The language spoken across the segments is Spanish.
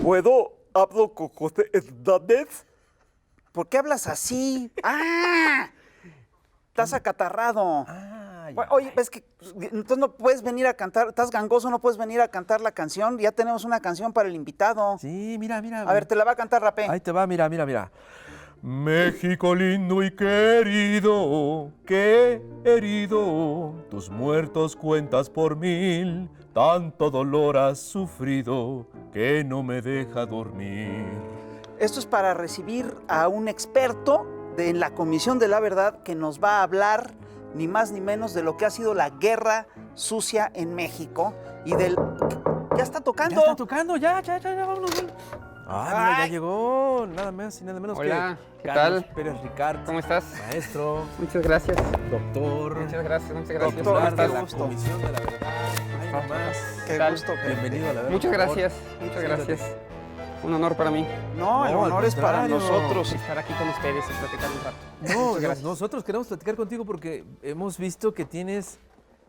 ¿Puedo? ¿Hablo con José Hernández? ¿Por qué hablas así? ¡Ah! Estás acatarrado. Oye, es que entonces no puedes venir a cantar, estás gangoso, no puedes venir a cantar la canción. Ya tenemos una canción para el invitado. Sí, mira. A ver, te la va a cantar Rapé. Ahí te va, mira. México lindo y querido, tus muertos cuentas por 1000, tanto dolor has sufrido que no me deja dormir. Esto es para recibir a un experto en la Comisión de la Verdad que nos va a hablar ni más ni menos de lo que ha sido la guerra sucia en México y del... ¡Ya está tocando! Ya está tocando, ya, vámonos. Mira, ya llegó, nada más y nada menos Hola, que ¿qué Carlos tal? Pérez Ricard. ¿Cómo estás? Maestro, Muchas gracias. doctor, Muchas gracias. Doctor, ¿Cómo qué estás? de la gusto. Comisión de la Verdad. Ay, nomás. ¡Qué tal? gusto! Bienvenido a la Verdad. Muchas por favor. gracias. Muchas Siéntate. gracias. Un honor para mí No, el No, al honor es para contrario. nosotros. estar aquí con ustedes y platicar un rato. No, Muchas gracias. nosotros queremos platicar contigo porque hemos visto que tienes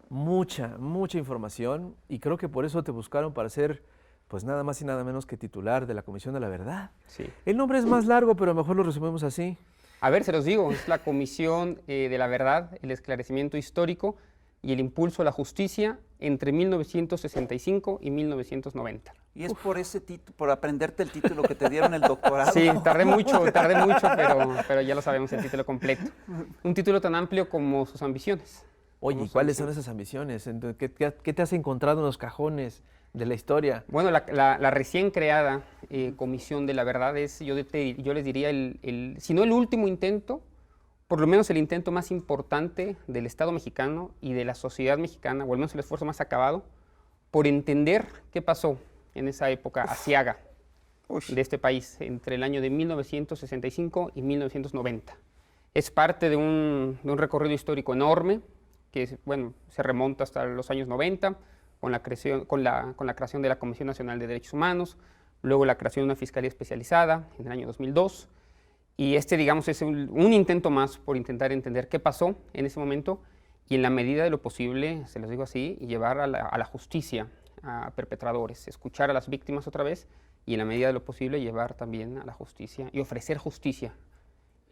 mucha información y creo que por eso te buscaron para ser, pues nada más y nada menos que titular de la Comisión de la Verdad. Sí. El nombre es más largo, pero a lo mejor lo resumimos así. A ver, se los digo, es la Comisión de la Verdad, el Esclarecimiento Histórico y el Impulso a la Justicia entre 1965 y 1990. Y es por ese título, por aprenderte el título que te dieron el doctorado. Sí, tardé mucho, pero ya lo sabemos el título completo. Un título tan amplio como sus ambiciones. Oye, Como ¿y sus cuáles son ambiciones. esas ambiciones? Entonces, ¿qué te has encontrado en los cajones de la historia? Bueno, la recién creada Comisión de la Verdad es, yo les diría, si no el último intento, por lo menos el intento más importante del Estado mexicano y de la sociedad mexicana, o al menos el esfuerzo más acabado, por entender qué pasó en esa época aciaga de este país, entre el año de 1965 y 1990. Es parte de un recorrido histórico enorme, que bueno, se remonta hasta los años 90, con la creación de la Comisión Nacional de Derechos Humanos, luego la creación de una Fiscalía Especializada en el año 2002, y digamos, es un intento más por intentar entender qué pasó en ese momento y en la medida de lo posible, se los digo así, llevar a la justicia a perpetradores, escuchar a las víctimas otra vez y en la medida de lo posible llevar también a la justicia y ofrecer justicia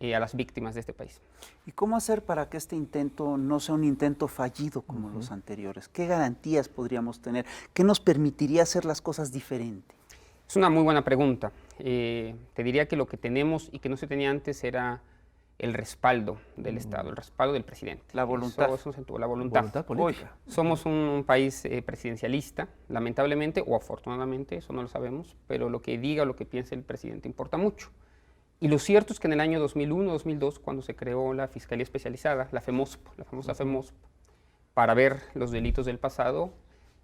a las víctimas de este país. ¿Y cómo hacer para que este intento no sea un intento fallido como los anteriores? ¿Qué garantías podríamos tener? ¿Qué nos permitiría hacer las cosas diferente? Es una muy buena pregunta. Te diría que lo que tenemos y que no se tenía antes era el respaldo del Estado, el respaldo del presidente. La voluntad. Eso se tuvo, la voluntad. Voluntad política. Somos un país presidencialista, lamentablemente o afortunadamente, eso no lo sabemos, pero lo que diga o lo que piense el presidente importa mucho. Y lo cierto es que en el año 2001-2002, cuando se creó la Fiscalía Especializada, la FEMOSP, la famosa FEMOSP, para ver los delitos del pasado,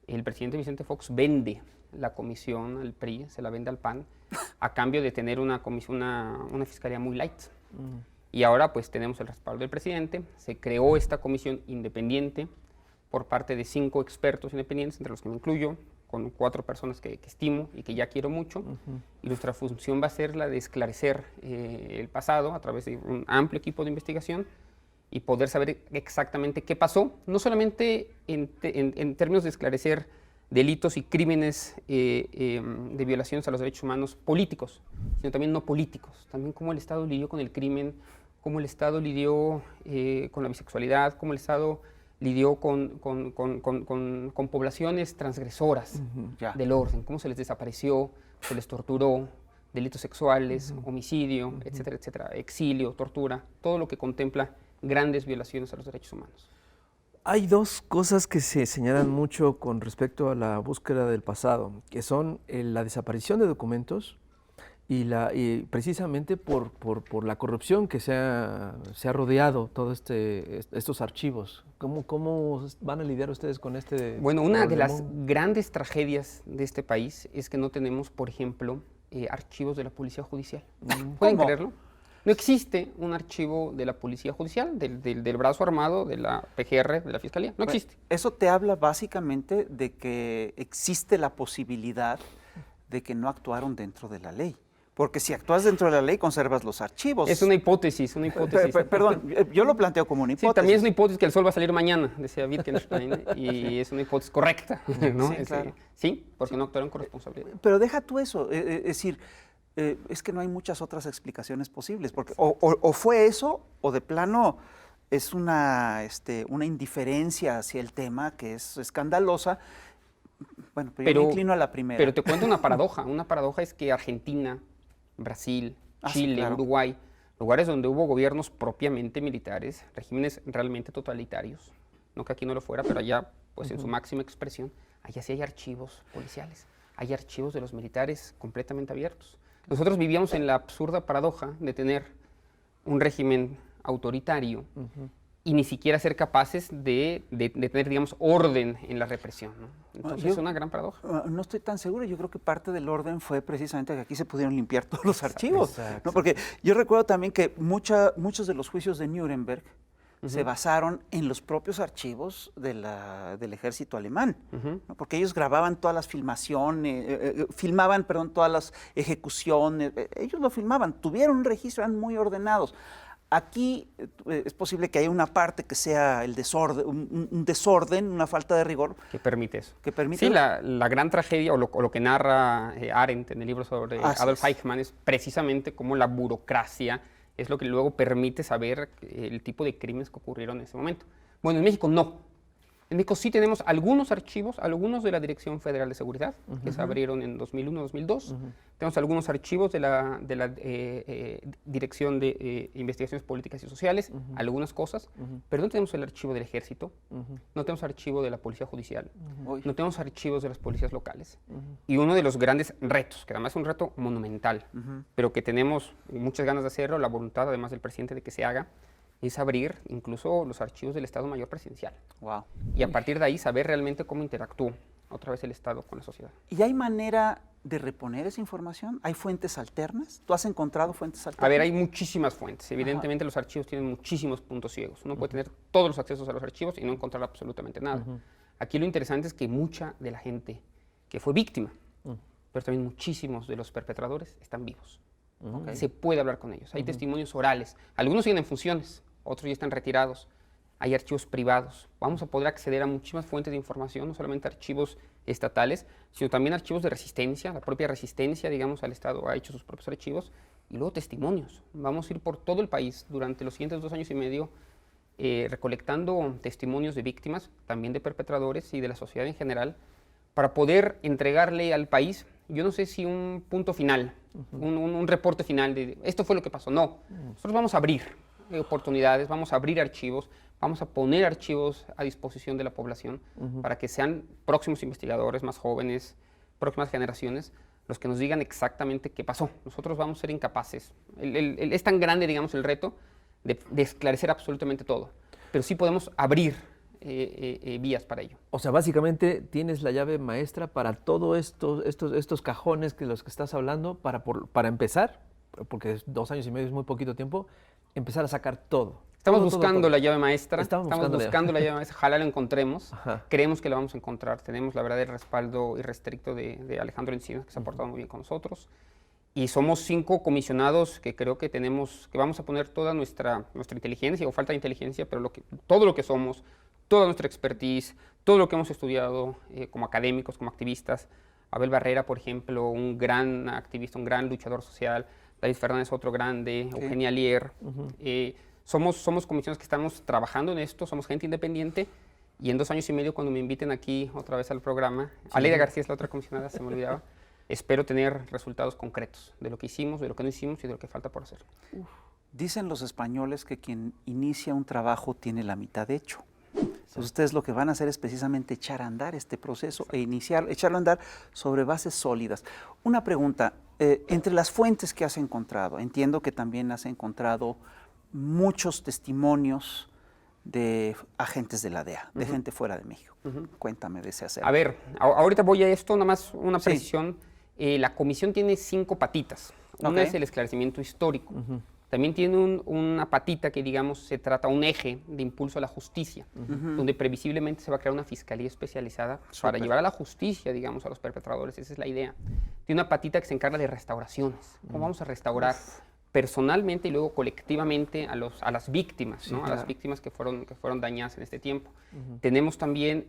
el presidente Vicente Fox vende la comisión al PRI, se la vende al PAN, a cambio de tener una fiscalía muy light. Y ahora pues tenemos el respaldo del presidente, se creó esta comisión independiente por parte de 5 expertos independientes, entre los que me incluyo, con 4 personas que estimo y que ya quiero mucho, y nuestra función va a ser la de esclarecer el pasado a través de un amplio equipo de investigación y poder saber exactamente qué pasó, no solamente en términos de esclarecer delitos y crímenes de violaciones a los derechos humanos políticos, sino también no políticos, también cómo el Estado lidió con el crimen, cómo el Estado lidió con la bisexualidad, cómo el Estado lidió con poblaciones transgresoras del orden, cómo se les desapareció, se les torturó, delitos sexuales, homicidio, etcétera, etcétera, exilio, tortura, todo lo que contempla grandes violaciones a los derechos humanos. Hay 2 cosas que se señalan mucho con respecto a la búsqueda del pasado, que son la desaparición de documentos y precisamente por la corrupción que se ha rodeado todos estos archivos. ¿Cómo van a lidiar ustedes con este Bueno, una de las problemón? grandes tragedias de este país es que no tenemos, por ejemplo, archivos de la Policía Judicial. ¿Pueden ¿Cómo? creerlo? No existe un archivo de la Policía Judicial, del brazo armado, de la PGR, de la Fiscalía. No existe. Eso te habla básicamente de que existe la posibilidad de que no actuaron dentro de la ley. Porque si actúas dentro de la ley, conservas los archivos. Es una hipótesis, una hipótesis. Perdón, yo lo planteo como una hipótesis. Sí, también es una hipótesis que el sol va a salir mañana, decía Wittgenstein, y es una hipótesis correcta, ¿no? Sí, claro. Sí, porque no actuaron con responsabilidad. Pero deja tú eso, es decir, es que no hay muchas otras explicaciones posibles, porque o fue eso, o de plano es una indiferencia hacia el tema que es escandalosa. Bueno, pero yo me inclino a la primera. Pero te cuento una paradoja. Una paradoja es que Argentina, Brasil, Chile, sí, claro. Uruguay, lugares donde hubo gobiernos propiamente militares, regímenes realmente totalitarios, no que aquí no lo fuera, pero allá, pues en su máxima expresión, allá sí hay archivos policiales, hay archivos de los militares completamente abiertos. Nosotros vivíamos en la absurda paradoja de tener un régimen autoritario y ni siquiera ser capaces de tener, digamos, orden en la represión, ¿no? Entonces es una gran paradoja. No estoy tan seguro, yo creo que parte del orden fue precisamente que aquí se pudieron limpiar todos los archivos, ¿no? Porque yo recuerdo también que muchos de los juicios de Nuremberg se basaron en los propios archivos del ejército alemán, ¿no? Porque ellos grababan todas las filmaciones, filmaban todas las ejecuciones, ellos lo filmaban, tuvieron un registro, eran muy ordenados. Aquí es posible que haya una parte que sea el desorden, un desorden, una falta de rigor. Que permite eso. Que permite. Sí, la gran tragedia, o lo que narra Arendt en el libro sobre Adolf Eichmann, es precisamente cómo la burocracia es lo que luego permite saber el tipo de crímenes que ocurrieron en ese momento. Bueno, en México no. En México sí tenemos algunos archivos, algunos de la Dirección Federal de Seguridad, que se abrieron en 2001-2002. Tenemos algunos archivos de la Dirección de Investigaciones Políticas y Sociales, algunas cosas, pero no tenemos el archivo del Ejército, no tenemos archivo de la Policía Judicial, no tenemos archivos de las policías locales. Y uno de los grandes retos, que además es un reto monumental, pero que tenemos muchas ganas de hacerlo, la voluntad además del presidente de que se haga, es abrir incluso los archivos del Estado Mayor Presidencial. Wow. Y a partir de ahí saber realmente cómo interactúa otra vez el Estado con la sociedad. ¿Y hay manera de reponer esa información? ¿Hay fuentes alternas? ¿Tú has encontrado fuentes alternas? A ver, hay muchísimas fuentes. Evidentemente los archivos tienen muchísimos puntos ciegos. Uno puede tener todos los accesos a los archivos y no encontrar absolutamente nada. Aquí lo interesante es que mucha de la gente que fue víctima, pero también muchísimos de los perpetradores están vivos. Se puede hablar con ellos. Hay testimonios orales. Algunos siguen en funciones, otros ya están retirados. Hay archivos privados. Vamos a poder acceder a muchísimas fuentes de información, no solamente archivos estatales, sino también archivos de resistencia. La propia resistencia, digamos, al Estado ha hecho sus propios archivos. Y luego testimonios. Vamos a ir por todo el país durante los siguientes 2 años y medio recolectando testimonios de víctimas, también de perpetradores y de la sociedad en general, para poder entregarle al país, yo no sé si un punto final, un reporte final de esto fue lo que pasó. No, nosotros vamos a abrir oportunidades, vamos a abrir archivos, vamos a poner archivos a disposición de la población para que sean próximos investigadores, más jóvenes, próximas generaciones, los que nos digan exactamente qué pasó. Nosotros vamos a ser incapaces. Es tan grande, digamos, el reto de esclarecer absolutamente todo, pero sí podemos abrir vías para ello. O sea, básicamente tienes la llave maestra para todos estos cajones que los que estás hablando, para empezar, porque 2 años y medio es muy poquito tiempo, empezar a sacar todo. Estamos buscando la llave maestra. Estamos buscando la llave maestra. Ojalá la encontremos. Ajá. Creemos que la vamos a encontrar. Tenemos la verdad el respaldo irrestricto de Alejandro Encinas, que se ha portado muy bien con nosotros. Y somos 5 comisionados que creo que vamos a poner toda nuestra inteligencia, o falta de inteligencia, pero todo lo que somos, toda nuestra expertise, todo lo que hemos estudiado como académicos, como activistas. Abel Barrera, por ejemplo, un gran activista, un gran luchador social. David Fernández, otro grande. Sí. Eugenia Lier. Somos comisiones que estamos trabajando en esto, somos gente independiente. Y en 2 años y medio, cuando me inviten aquí otra vez al programa, sí. Aleida García es la otra comisionada, se me olvidaba. Espero tener resultados concretos de lo que hicimos, de lo que no hicimos y de lo que falta por hacer. Dicen los españoles que quien inicia un trabajo tiene la mitad hecho. Entonces ustedes lo que van a hacer es precisamente echar a andar este proceso e echarlo a andar sobre bases sólidas. Una pregunta, entre las fuentes que has encontrado, entiendo que también has encontrado muchos testimonios de agentes de la DEA, de gente fuera de México. Cuéntame de ese acervo. A ver, ahorita voy a esto, nada más una precisión. La comisión tiene 5 patitas. Una es el esclarecimiento histórico. también tiene una patita que, digamos, se trata un eje de impulso a la justicia, donde previsiblemente se va a crear una fiscalía especializada para llevar a la justicia, digamos, a los perpetradores. Esa es la idea. Tiene una patita que se encarga de restauraciones. ¿Cómo vamos a restaurar personalmente y luego colectivamente a las víctimas, ¿no? Claro. A las víctimas que fueron dañadas en este tiempo? Tenemos también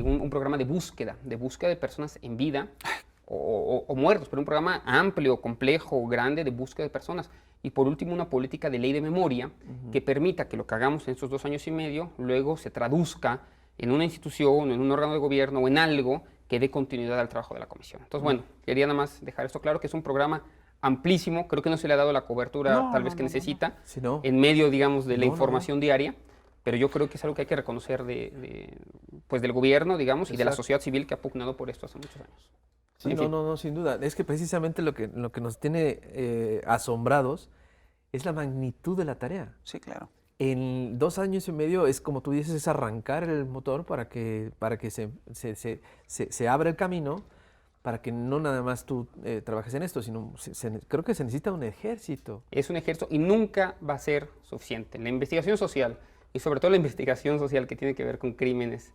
un programa de búsqueda de personas en vida o muertos, pero un programa amplio, complejo, grande de búsqueda de personas. Y por último, una política de ley de memoria que permita que lo que hagamos en estos 2 años y medio luego se traduzca en una institución, en un órgano de gobierno o en algo que dé continuidad al trabajo de la comisión. Entonces, bueno, quería nada más dejar esto claro, que es un programa amplísimo, creo que no se le ha dado la cobertura tal vez que necesita, Sí, no. en medio, digamos, de la No, información diaria, pero yo creo que es algo que hay que reconocer pues del gobierno, digamos, y de la Exacto. sociedad civil que ha pugnado por esto hace muchos años. Sí, En fin. no, sin duda. Es que precisamente lo que nos tiene asombrados es la magnitud de la tarea. Sí, claro. En 2 años y medio es, como tú dices, es arrancar el motor para que se abra el camino, para que no nada más tú trabajes en esto, sino creo que se necesita un ejército. Es un ejército y nunca va a ser suficiente. La investigación social, y sobre todo la investigación social que tiene que ver con crímenes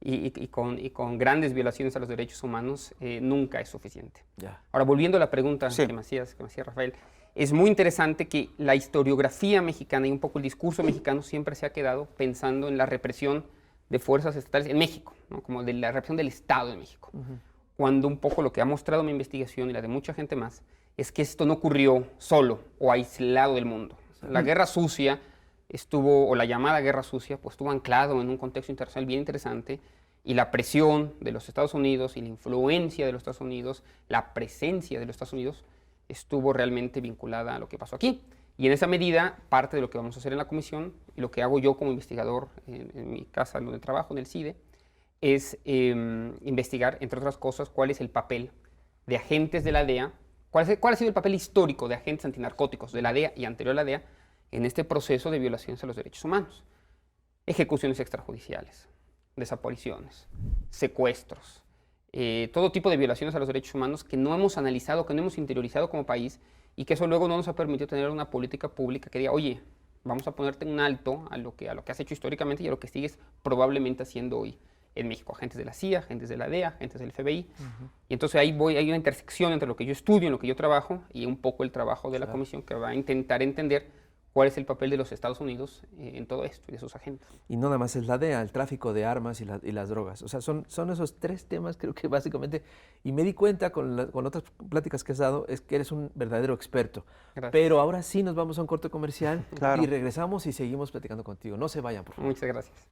y con grandes violaciones a los derechos humanos, nunca es suficiente. Ya. Ahora, volviendo a la pregunta Sí. que me hacía Rafael, es muy interesante que la historiografía mexicana y un poco el discurso mexicano siempre se ha quedado pensando en la represión de fuerzas estatales en México, ¿no? Como de la represión del Estado de México. Cuando un poco lo que ha mostrado mi investigación y la de mucha gente más es que esto no ocurrió solo o aislado del mundo. O sea, la guerra sucia o la llamada guerra sucia, pues estuvo anclado en un contexto internacional bien interesante, y la presión de los Estados Unidos y la influencia de los Estados Unidos, la presencia de los Estados Unidos, estuvo realmente vinculada a lo que pasó aquí. Y en esa medida, parte de lo que vamos a hacer en la comisión, y lo que hago yo como investigador en mi casa donde trabajo, en el CIDE, es investigar, entre otras cosas, cuál es el papel de agentes de la DEA, cuál ha sido el papel histórico de agentes antinarcóticos de la DEA y anterior a la DEA en este proceso de violaciones a los derechos humanos. Ejecuciones extrajudiciales, desapariciones, secuestros, todo tipo de violaciones a los derechos humanos que no hemos analizado, que no hemos interiorizado como país, y que eso luego no nos ha permitido tener una política pública que diga, oye, vamos a ponerte un alto a lo que has hecho históricamente y a lo que sigues probablemente haciendo hoy en México. Agentes de la CIA, agentes de la DEA, agentes del FBI. Y entonces hay una intersección entre lo que yo estudio, en lo que yo trabajo, y un poco el trabajo de la comisión, que va a intentar entender cuál es el papel de los Estados Unidos en todo esto y de sus agentes. Y no nada más es la DEA, el tráfico de armas y las drogas. O sea, son esos 3 temas, creo que básicamente, y me di cuenta con otras pláticas que has dado, es que eres un verdadero experto. Gracias. Pero ahora sí nos vamos a un corte comercial Claro. y regresamos y seguimos platicando contigo. No se vayan, por favor. Muchas gracias.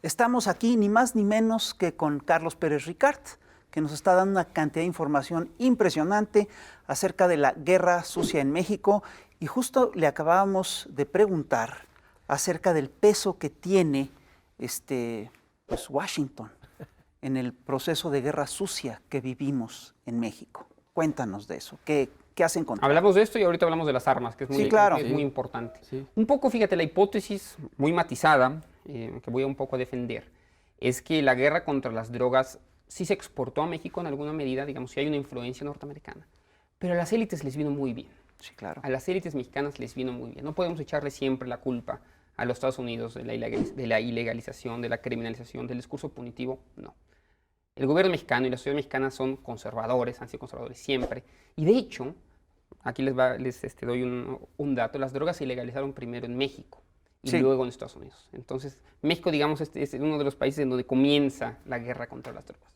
Estamos aquí ni más ni menos que con Carlos Pérez Ricart, que nos está dando una cantidad de información impresionante acerca de la guerra sucia en México, y justo le acabábamos de preguntar acerca del peso que tiene pues Washington en el proceso de guerra sucia que vivimos en México. Cuéntanos de eso. ¿Qué has encontrado? Hablamos de esto y ahorita hablamos de las armas, que es muy, Sí, claro. que es muy importante. Sí. Un poco, fíjate, la hipótesis muy matizada, que voy a un poco a defender, es que la guerra contra las drogas sí se exportó a México en alguna medida, digamos, sí hay una influencia norteamericana, pero a las élites les vino muy bien. Sí, claro. A las élites mexicanas les vino muy bien. No podemos echarle siempre la culpa a los Estados Unidos de la ilegalización, de la criminalización, del discurso punitivo, no. El gobierno mexicano y la sociedad mexicana son conservadores, han sido conservadores siempre, y de hecho, aquí les doy un dato, las drogas se ilegalizaron primero en México y Sí. luego en Estados Unidos. Entonces, México, digamos, es uno de los países en donde comienza la guerra contra las drogas.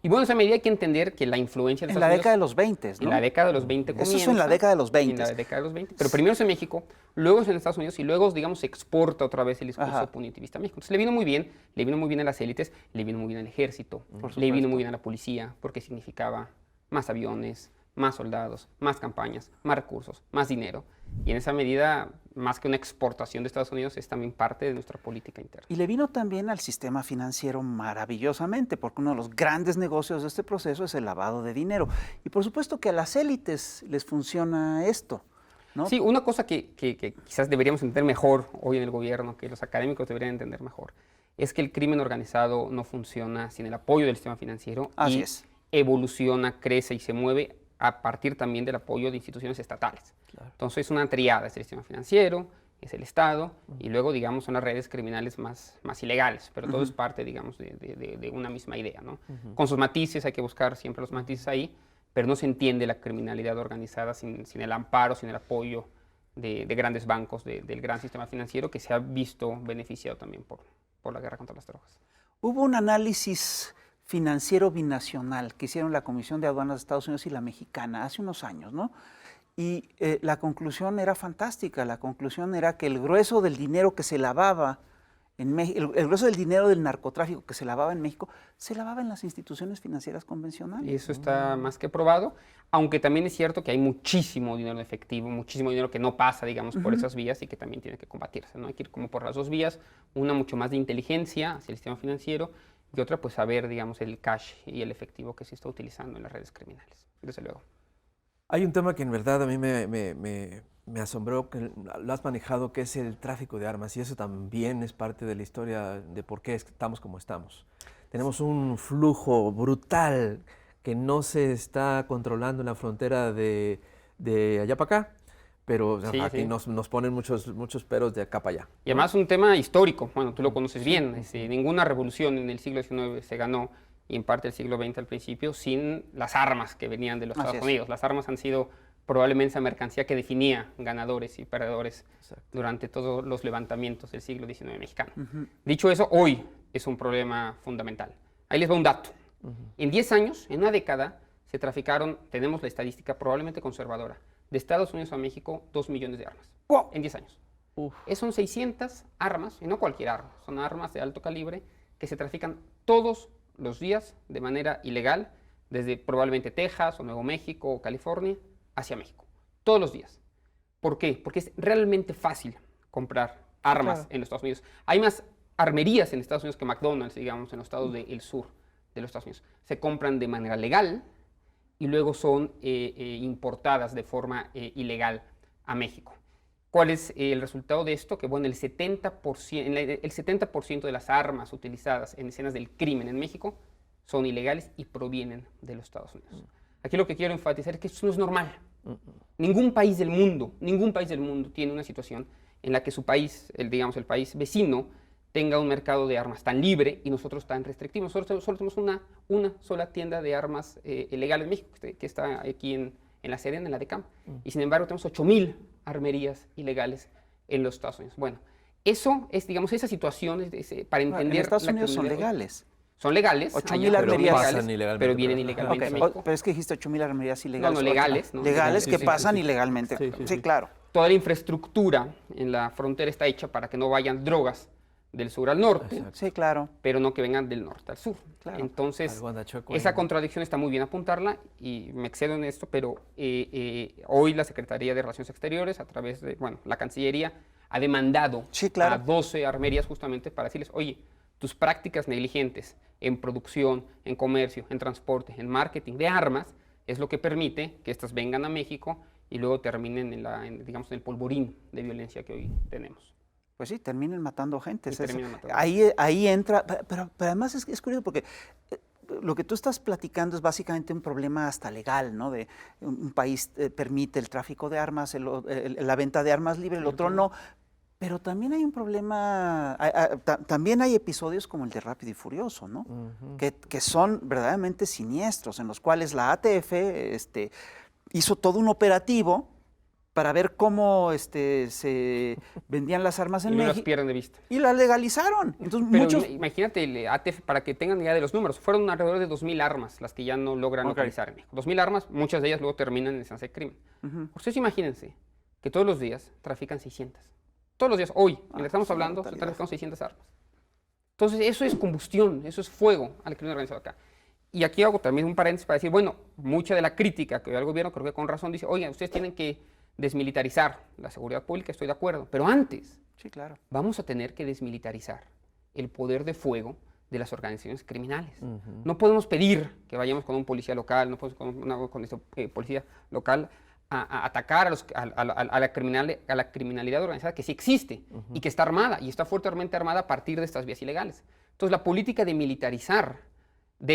Y bueno, en esa medida hay que entender que la influencia de En Estados la Unidos... década de los 20, ¿no? En la década de los 20 Eso comienza. es en la década de los 20. En la década de los 20. Pero primero es en México, luego es en Estados Unidos y luego, digamos, se exporta otra vez el discurso Ajá. punitivista a México. Entonces le vino muy bien a las élites, le vino muy bien al ejército, Por le vino supuesto. muy bien a la policía, porque significaba más aviones, más soldados, más campañas, más recursos, más dinero. Y en esa medida, más que una exportación de Estados Unidos, es también parte de nuestra política interna. Y le vino también al sistema financiero maravillosamente, porque uno de los grandes negocios de este proceso es el lavado de dinero. Y por supuesto que a las élites les funciona esto, ¿no? Sí, una cosa que quizás deberíamos entender mejor hoy en el gobierno, que los académicos deberían entender mejor, es que el crimen organizado no funciona sin el apoyo del sistema financiero Así y es. evoluciona, crece y se mueve a partir también del apoyo de instituciones estatales. Claro. Entonces es una triada, es el sistema financiero, es el Estado y luego, digamos, son las redes criminales más ilegales, pero todo es parte, digamos, de una misma idea, ¿no? Con sus matices, hay que buscar siempre los matices ahí, pero no se entiende la criminalidad organizada sin el amparo, sin el apoyo de grandes bancos, del gran sistema financiero que se ha visto beneficiado también por la guerra contra las drogas. Hubo un análisis financiero binacional que hicieron la Comisión de Aduanas de Estados Unidos y la mexicana hace unos años, ¿no? Y la conclusión era fantástica. La conclusión era que el grueso del dinero que se lavaba en México, el grueso del dinero del narcotráfico que se lavaba en México, se lavaba en las instituciones financieras convencionales. Y eso está más que probado, aunque también es cierto que hay muchísimo dinero efectivo, muchísimo dinero que no pasa, digamos, por esas vías y que también tiene que combatirse, ¿no? Hay que ir como por las dos vías, una mucho más de inteligencia hacia el sistema financiero y otra pues saber, digamos, el cash y el efectivo que se está utilizando en las redes criminales, desde luego. Hay un tema que en verdad a mí me asombró, que lo has manejado, que es el tráfico de armas, y eso también es parte de la historia de por qué estamos como estamos. Tenemos un flujo brutal que no se está controlando en la frontera de allá para acá, pero Sí, aquí sí. nos ponen muchos peros de acá para allá. Y además un tema histórico, bueno, tú lo conoces bien, ninguna revolución en el siglo XIX se ganó, y en parte del siglo XX al principio, sin las armas que venían de los Así Estados es. Unidos. Las armas han sido probablemente esa mercancía que definía ganadores y perdedores Exacto. durante todos los levantamientos del siglo XIX mexicano. Dicho eso, hoy es un problema fundamental. Ahí les va un dato. En 10 años, en una década, se traficaron, tenemos la estadística probablemente conservadora, de Estados Unidos a México, 2 millones de armas. ¡Wow! En 10 años. Uf. Son 600 armas, y no cualquier arma, son armas de alto calibre que se trafican todos los días de manera ilegal, desde probablemente Texas o Nuevo México o California hacia México. Todos los días. ¿Por qué? Porque es realmente fácil comprar armas claro. en los Estados Unidos. Hay más armerías en Estados Unidos que McDonald's, digamos, en los estados del sur de los Estados Unidos. Se compran de manera legal y luego son importadas de forma ilegal a México. ¿Cuál es el resultado de esto? Que bueno, el 70% de las armas utilizadas en escenas del crimen en México son ilegales y provienen de los Estados Unidos. Aquí lo que quiero enfatizar es que eso no es normal. Ningún país del mundo tiene una situación en la que su país, digamos el país vecino, tenga un mercado de armas tan libre y nosotros tan restrictivos. Nosotros solo tenemos una sola tienda de armas ilegales en México, que está aquí en la Serena, en la DECAM. Y sin embargo tenemos 8,000 armerías ilegales en los Estados Unidos. Bueno, eso es, digamos, esa situación para entender... En Estados la Unidos son criminalidad. legales. Son legales. 8,000 allá, armerías. Pasan ilegalmente, pero vienen pero- ilegalmente Ok, a México. pero es que dijiste 8,000 armerías ilegales. No, legales, ¿no? Legales Sí, que sí, pasan sí, sí. ilegalmente. Sí, Sí, sí, sí. claro. Toda la infraestructura en la frontera está hecha para que no vayan drogas del sur al norte, Exacto. Sí, claro. pero no que vengan del norte al sur. Claro. Entonces, Algo anda chueco esa ahí. contradicción está muy bien apuntarla y me excedo en esto, pero hoy la Secretaría de Relaciones Exteriores, a través de, bueno, la Cancillería, ha demandado Sí, claro. a 12 armerías justamente para decirles, oye, tus prácticas negligentes en producción, en comercio, en transporte, en marketing de armas, es lo que permite que estas vengan a México y luego terminen digamos, en el polvorín de violencia que hoy tenemos. Pues sí, terminen matando gente. Y terminan matando. Ahí entra, pero además es curioso porque lo que tú estás platicando es básicamente un problema hasta legal, ¿no? De un país permite el tráfico de armas, la venta de armas libre, el otro no. Pero también hay un problema, también hay episodios como el de Rápido y Furioso, ¿no? Que son verdaderamente siniestros, en los cuales la ATF hizo todo un operativo para ver cómo se vendían las armas en Y no las México. pierden de vista. Y las legalizaron. Entonces, Pero muchos... imagínate, el ATF, para que tengan idea de los números, fueron alrededor de 2.000 armas las que ya no logran localizar en México. 2.000 armas, muchas de ellas luego terminan en instancia de crimen. Ustedes imagínense que todos los días trafican 600. Todos los días, hoy, mientras estamos hablando, se trafican 600 armas. Entonces, eso es combustión, eso es fuego al crimen organizado acá. Y aquí hago también un paréntesis para decir, bueno, mucha de la crítica que da el gobierno, creo que con razón, dice, oigan, ustedes tienen que desmilitarizar la seguridad pública, estoy de acuerdo, pero antes Sí, claro. vamos a tener que desmilitarizar el poder de fuego de las organizaciones criminales. No podemos pedir que vayamos con un policía local, no podemos con una policía local a atacar a la criminalidad organizada que sí existe y que está armada y está fuertemente armada a partir de estas vías ilegales. Entonces la política de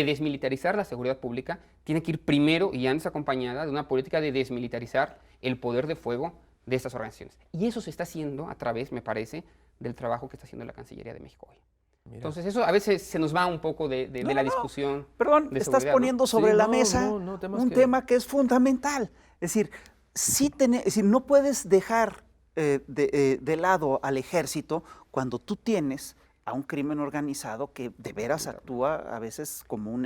desmilitarizar la seguridad pública tiene que ir primero y antes acompañada de una política de desmilitarizar el poder de fuego de estas organizaciones. Y eso se está haciendo a través, me parece, del trabajo que está haciendo la Cancillería de México hoy. Mira. Entonces eso a veces se nos va un poco de la discusión. Perdón, de estás seguridad, poniendo sobre la mesa un tema que es fundamental. Es decir, no puedes dejar de lado al ejército cuando tú tienes a un crimen organizado que de veras actúa a veces como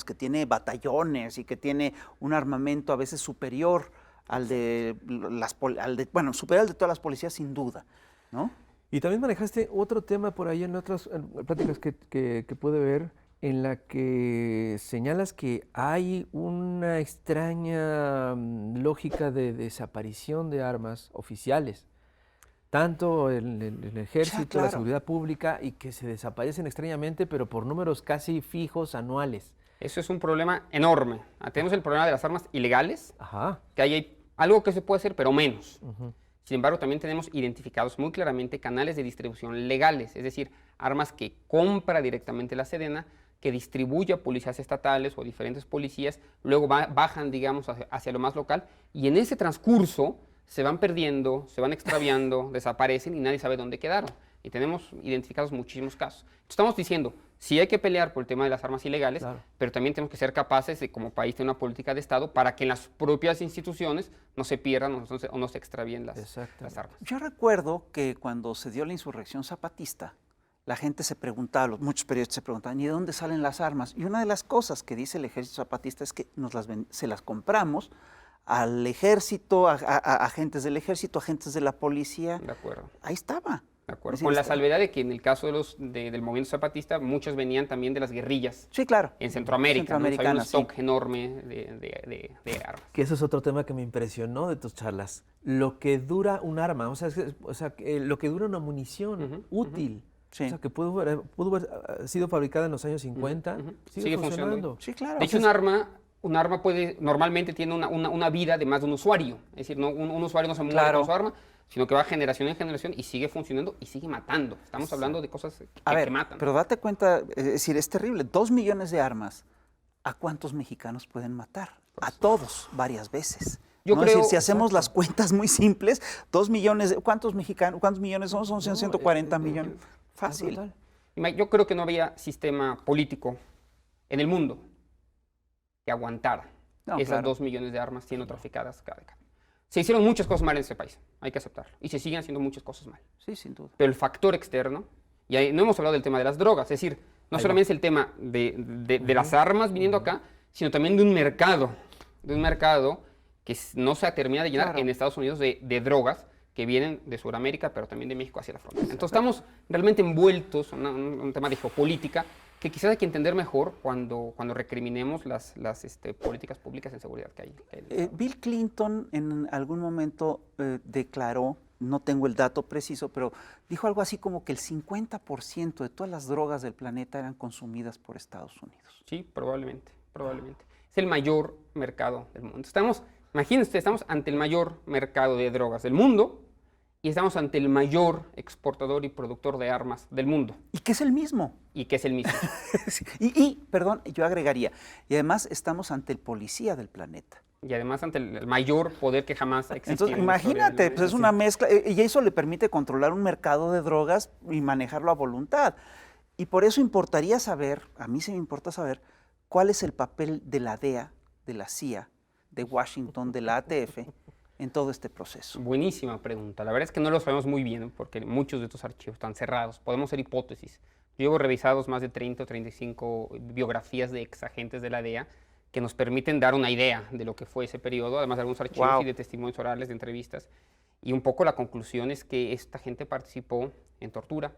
que tiene batallones y que tiene un armamento a veces superior superior al de todas las policías, sin duda, ¿no? Y también manejaste otro tema por ahí en otras pláticas que pude ver, en la que señalas que hay una extraña lógica de desaparición de armas oficiales, tanto en el ejército, claro, la seguridad pública, y que se desaparecen extrañamente, pero por números casi fijos anuales. Eso es un problema enorme. Tenemos el problema de las armas ilegales, Ajá. que hay algo que se puede hacer, pero menos. Sin embargo, también tenemos identificados muy claramente canales de distribución legales, es decir, armas que compra directamente la Sedena, que distribuye a policías estatales o diferentes policías, luego bajan, digamos, hacia lo más local, y en ese transcurso se van perdiendo, se van extraviando, desaparecen y nadie sabe dónde quedaron. Y tenemos identificados muchísimos casos. Estamos diciendo, sí hay que pelear por el tema de las armas ilegales, claro, pero también tenemos que ser capaces de, como país, tener una política de Estado para que en las propias instituciones no se pierdan o no se extravíen las armas. Yo recuerdo que cuando se dio la insurrección zapatista, la gente se preguntaba, muchos periodistas se preguntaban, ¿y de dónde salen las armas? Y una de las cosas que dice el ejército zapatista es que se las compramos al ejército, a agentes del ejército, agentes de la policía. De acuerdo. Ahí estaba. De acuerdo. Decir, con la salvedad de que en el caso del movimiento zapatista, muchos venían también de las guerrillas. Sí, claro. En Centroamérica, ¿no? Hay un stock enorme de armas. Que eso es otro tema que me impresionó de tus charlas. Lo que dura un arma, lo que dura una munición útil. Sí. O sea, que pudo haber sido fabricada en los años 50, sigue funcionando. Sí, claro. De hecho, un arma normalmente tiene una vida de más de un usuario. Es decir, no, un usuario no se muere con su arma, sino que va generación en generación y sigue funcionando y sigue matando. Estamos hablando de cosas que matan. Pero date cuenta, es decir, es terrible. 2 millones de armas, ¿a cuántos mexicanos pueden matar? A todos, varias veces. Yo creo, es decir, si hacemos las cuentas muy simples, 2 millones, ¿cuántos millones son? Son 140 millones. Fácil. Yo creo que no había sistema político en el mundo que aguantara esas 2 millones de armas siendo traficadas cada década. Se hicieron muchas cosas mal en ese país, hay que aceptarlo. Y se siguen haciendo muchas cosas mal. Sí, sin duda. Pero el factor externo, y ahí no hemos hablado del tema de las drogas, es decir, no solamente es el tema de las armas viniendo acá, sino también de un mercado que no se termina de llenar en Estados Unidos de drogas que vienen de Sudamérica, pero también de México hacia la frontera. Entonces estamos realmente envueltos en un tema de geopolítica que quizás hay que entender mejor cuando recriminemos las políticas públicas en seguridad que hay. Bill Clinton en algún momento declaró, no tengo el dato preciso, pero dijo algo así como que el 50% de todas las drogas del planeta eran consumidas por Estados Unidos. Sí, probablemente. Es el mayor mercado del mundo. Imagínense, estamos ante el mayor mercado de drogas del mundo y estamos ante el mayor exportador y productor de armas del mundo. Y que es el mismo. Perdón, yo agregaría, y además estamos ante el policía del planeta. Y además ante el mayor poder que jamás ha existido. Entonces, imagínate, pues es una mezcla, y eso le permite controlar un mercado de drogas y manejarlo a voluntad. Y por eso importaría saber, a mí sí me importa saber, cuál es el papel de la DEA, de la CIA, de Washington, de la ATF, en todo este proceso? Buenísima pregunta. La verdad es que no lo sabemos muy bien porque muchos de estos archivos están cerrados. Podemos hacer hipótesis. Yo llevo revisados más de 30 o 35 biografías de exagentes de la DEA que nos permiten dar una idea de lo que fue ese periodo, además de algunos archivos y de testimonios orales, de entrevistas. Y un poco la conclusión es que esta gente participó en tortura,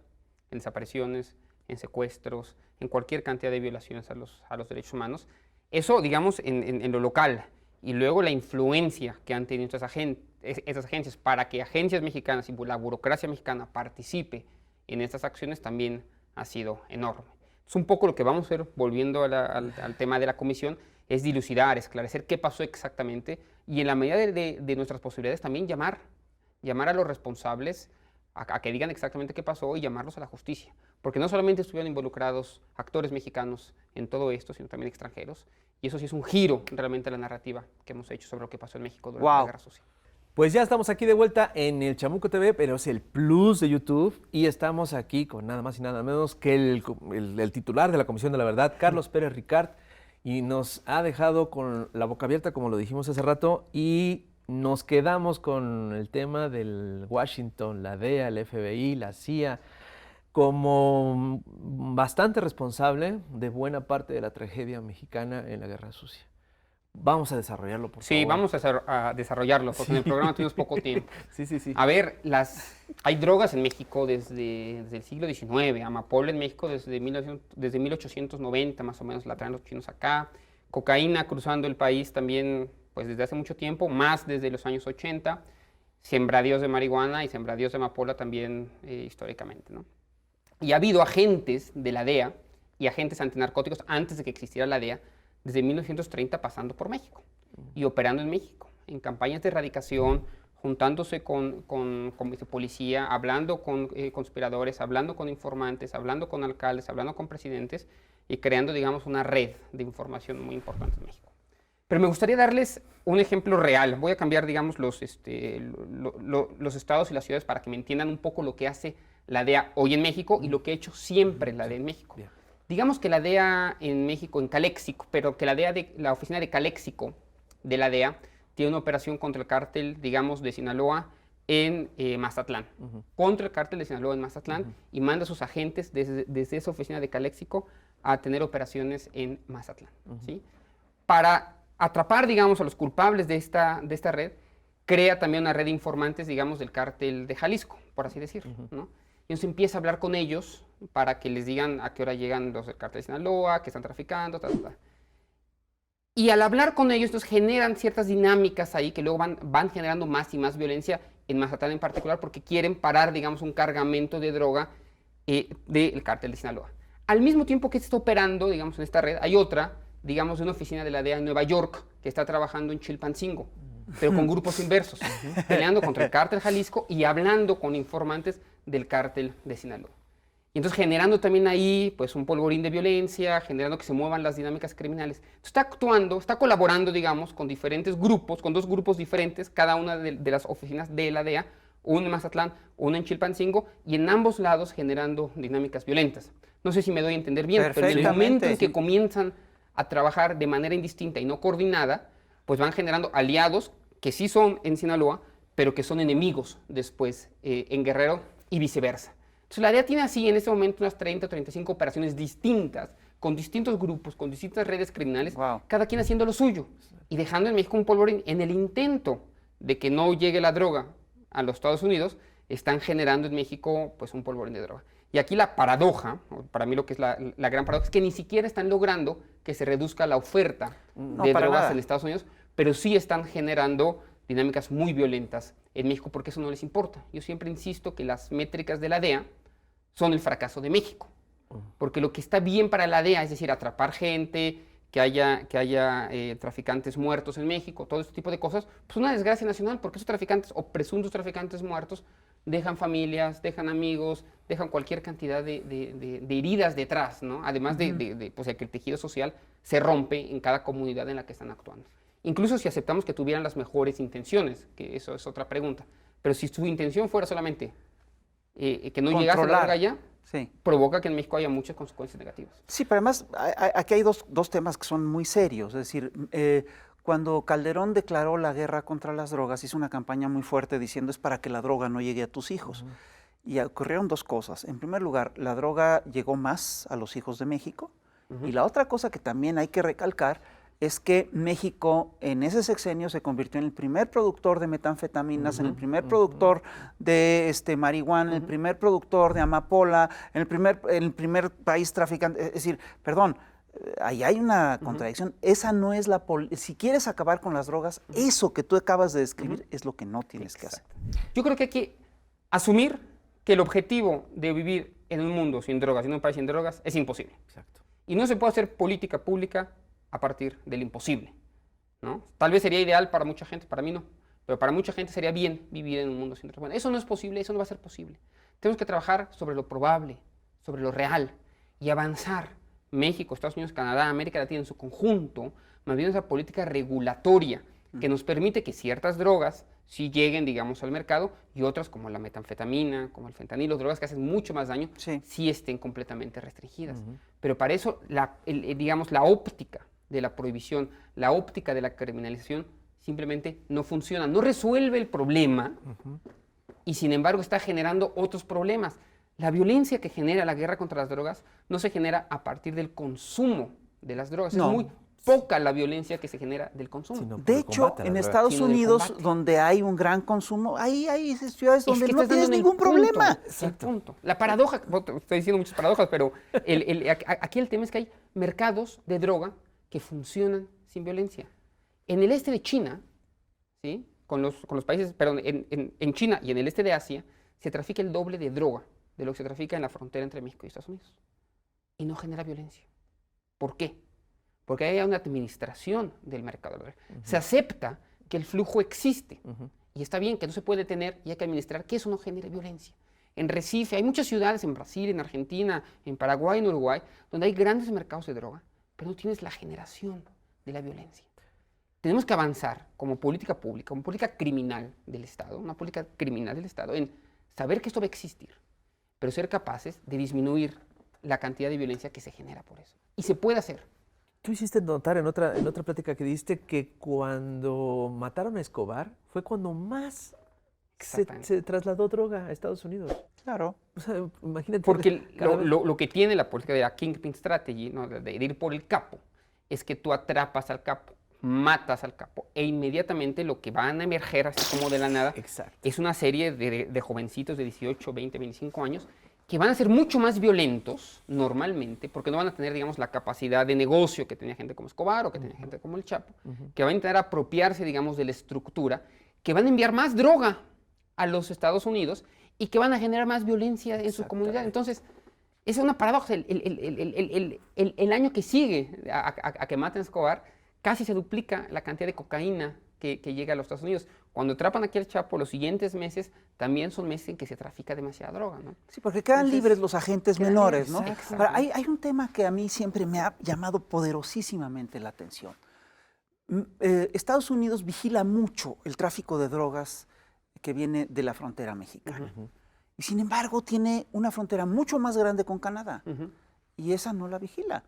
en desapariciones, en secuestros, en cualquier cantidad de violaciones a los derechos humanos. Eso, digamos, en lo local. Y luego la influencia que han tenido esas agencias para que agencias mexicanas y la burocracia mexicana participe en estas acciones también ha sido enorme. Es un poco lo que vamos a hacer, volviendo al tema de la comisión, es dilucidar, esclarecer qué pasó exactamente y en la medida de nuestras posibilidades también llamar a los responsables a que digan exactamente qué pasó y llamarlos a la justicia. Porque no solamente estuvieron involucrados actores mexicanos en todo esto, sino también extranjeros. Y eso sí es un giro realmente a la narrativa que hemos hecho sobre lo que pasó en México durante la Guerra Sucia. Pues ya estamos aquí de vuelta en el Chamuco TV, pero es el plus de YouTube. Y estamos aquí con nada más y nada menos que el titular de la Comisión de la Verdad, Carlos Pérez Ricart. Y nos ha dejado con la boca abierta, como lo dijimos hace rato, y nos quedamos con el tema del Washington, la DEA, el FBI, la CIA, como bastante responsable de buena parte de la tragedia mexicana en la Guerra Sucia. Vamos a desarrollarlo, por favor. Sí, vamos a desarrollarlo, porque en el programa tuvimos poco tiempo. Sí. A ver, hay drogas en México desde el siglo XIX, amapola en México desde 1890 más o menos, la traen los chinos acá, cocaína cruzando el país también pues desde hace mucho tiempo, más desde los años 80, sembradíos de marihuana y sembradíos de amapola también históricamente, ¿no? Y ha habido agentes de la DEA y agentes antinarcóticos antes de que existiera la DEA, desde 1930 pasando por México y operando en México, en campañas de erradicación, juntándose con policía, hablando con conspiradores, hablando con informantes, hablando con alcaldes, hablando con presidentes y creando, digamos, una red de información muy importante en México. Pero me gustaría darles un ejemplo real. Voy a cambiar, digamos, los estados y las ciudades para que me entiendan un poco lo que hace la DEA hoy en México y lo que ha hecho siempre la DEA en México. Bien. Digamos que la DEA en México, en Caléxico, pero que la oficina de Caléxico de la DEA tiene una operación contra el cártel, digamos, de Sinaloa en Mazatlán. Contra el cártel de Sinaloa en Mazatlán y manda a sus agentes desde esa oficina de Caléxico a tener operaciones en Mazatlán. ¿Sí? Para atrapar, digamos, a los culpables de esta red, crea también una red de informantes, digamos, del cártel de Jalisco, por así decirlo, ¿no? Y entonces empieza a hablar con ellos para que les digan a qué hora llegan los del cártel de Sinaloa, que están traficando, Y al hablar con ellos, entonces generan ciertas dinámicas ahí que luego van generando más y más violencia en Mazatlán en particular porque quieren parar, digamos, un cargamento de droga del cártel de Sinaloa. Al mismo tiempo que se está operando, digamos, en esta red, hay otra, digamos, de una oficina de la DEA en Nueva York que está trabajando en Chilpancingo, pero con grupos inversos, peleando contra el cártel Jalisco y hablando con informantes del cártel de Sinaloa. Y entonces generando también ahí pues un polvorín de violencia, generando que se muevan las dinámicas criminales. Entonces, está actuando, está colaborando, digamos, con diferentes grupos, con dos grupos diferentes, cada una de las oficinas de la DEA, una en Mazatlán, una en Chilpancingo, y en ambos lados generando dinámicas violentas. No sé si me doy a entender bien, pero en el momento en que comienzan a trabajar de manera indistinta y no coordinada, pues van generando aliados que sí son en Sinaloa, pero que son enemigos después en Guerrero y viceversa. Entonces la DEA tiene así en este momento unas 30 o 35 operaciones distintas, con distintos grupos, con distintas redes criminales, cada quien haciendo lo suyo y dejando en México un polvorín. En el intento de que no llegue la droga a los Estados Unidos, están generando en México pues un polvorín de droga. Y aquí la paradoja, para mí lo que es la gran paradoja, es que ni siquiera están logrando que se reduzca la oferta de drogas en Estados Unidos, pero sí están generando dinámicas muy violentas en México porque eso no les importa. Yo siempre insisto que las métricas de la DEA son el fracaso de México, porque lo que está bien para la DEA, es decir, atrapar gente, que haya traficantes muertos en México, todo este tipo de cosas, pues una desgracia nacional, porque esos traficantes o presuntos traficantes muertos dejan familias, dejan amigos, dejan cualquier cantidad de heridas detrás, ¿no? Además pues, de que el tejido social se rompe en cada comunidad en la que están actuando. Incluso si aceptamos que tuvieran las mejores intenciones, que eso es otra pregunta, pero si su intención fuera solamente que no llegase la droga allá, provoca que en México haya muchas consecuencias negativas. Sí, pero además aquí hay dos temas que son muy serios. Es decir, Cuando Calderón declaró la guerra contra las drogas, hizo una campaña muy fuerte diciendo es para que la droga no llegue a tus hijos. Y ocurrieron dos cosas. En primer lugar, la droga llegó más a los hijos de México. Y la otra cosa que también hay que recalcar es que México en ese sexenio se convirtió en el primer productor de metanfetaminas, en el primer productor de marihuana, en el primer productor de amapola, en el primer país traficante. Es decir, perdón, ahí hay una contradicción. Esa no es la si quieres acabar con las drogas, eso que tú acabas de describir es lo que no tienes que hacer. Yo creo que hay que asumir que el objetivo de vivir en un mundo sin drogas, en un país sin drogas, es imposible. Exacto. Y no se puede hacer política pública a partir del imposible, ¿no? Tal vez sería ideal para mucha gente, para mí no, pero para mucha gente sería bien vivir en un mundo sin drogas. Bueno, eso no es posible, eso no va a ser posible. Tenemos que trabajar sobre lo probable, sobre lo real y avanzar. México, Estados Unidos, Canadá, América Latina en su conjunto, más bien esa política regulatoria que nos permite que ciertas drogas sí lleguen, digamos, al mercado y otras como la metanfetamina, como el fentanilo, drogas que hacen mucho más daño, sí estén completamente restringidas. Pero para eso, digamos, la óptica de la prohibición, la óptica de la criminalización simplemente no funciona, no resuelve el problema y sin embargo está generando otros problemas. La violencia que genera la guerra contra las drogas no se genera a partir del consumo de las drogas. No. Es muy poca la violencia que se genera del consumo. De hecho, en Estados Unidos, donde hay un gran consumo, hay ciudades donde no tienes ningún problema. Exacto. La paradoja, estoy diciendo muchas paradojas, pero aquí el tema es que hay mercados de droga que funcionan sin violencia. En el este de China, ¿sí? con los países, perdón, en China y en el este de Asia, se trafica el doble de droga de lo que se trafica en la frontera entre México y Estados Unidos. Y no genera violencia. ¿Por qué? Porque hay una administración del mercado. Se acepta que el flujo existe. Y está bien, que no se puede detener y hay que administrar que eso no genere violencia. En Recife, hay muchas ciudades en Brasil, en Argentina, en Paraguay, en Uruguay, donde hay grandes mercados de droga, pero no tienes la generación de la violencia. Tenemos que avanzar como política pública, como política criminal del Estado, una política criminal del Estado, en saber que esto va a existir, pero ser capaces de disminuir la cantidad de violencia que se genera por eso. Y se puede hacer. Tú hiciste notar en otra plática que diste que cuando mataron a Escobar fue cuando más se trasladó droga a Estados Unidos. Claro. O sea, imagínate. Porque lo que tiene la política de la Kingpin Strategy, ¿no? de ir por el capo, es que tú atrapas al capo, matas al capo e inmediatamente lo que van a emerger así como de la nada es una serie de jovencitos de 18, 20, 25 años que van a ser mucho más violentos normalmente porque no van a tener, digamos, la capacidad de negocio que tenía gente como Escobar o que tenía gente como el Chapo, que van a intentar apropiarse, digamos, de la estructura, que van a enviar más droga a los Estados Unidos y que van a generar más violencia en su comunidad. Entonces, esa es una paradoja. El año que sigue a que maten a Escobar, casi se duplica la cantidad de cocaína que llega a los Estados Unidos. Cuando atrapan aquí al Chapo, los siguientes meses también son meses en que se trafica demasiada droga, ¿no? Sí, porque quedan libres los agentes menores, ¿no? Ahora, hay un tema que a mí siempre me ha llamado poderosísimamente la atención. Estados Unidos vigila mucho el tráfico de drogas que viene de la frontera mexicana. Y sin embargo, tiene una frontera mucho más grande con Canadá. Y esa no la vigila.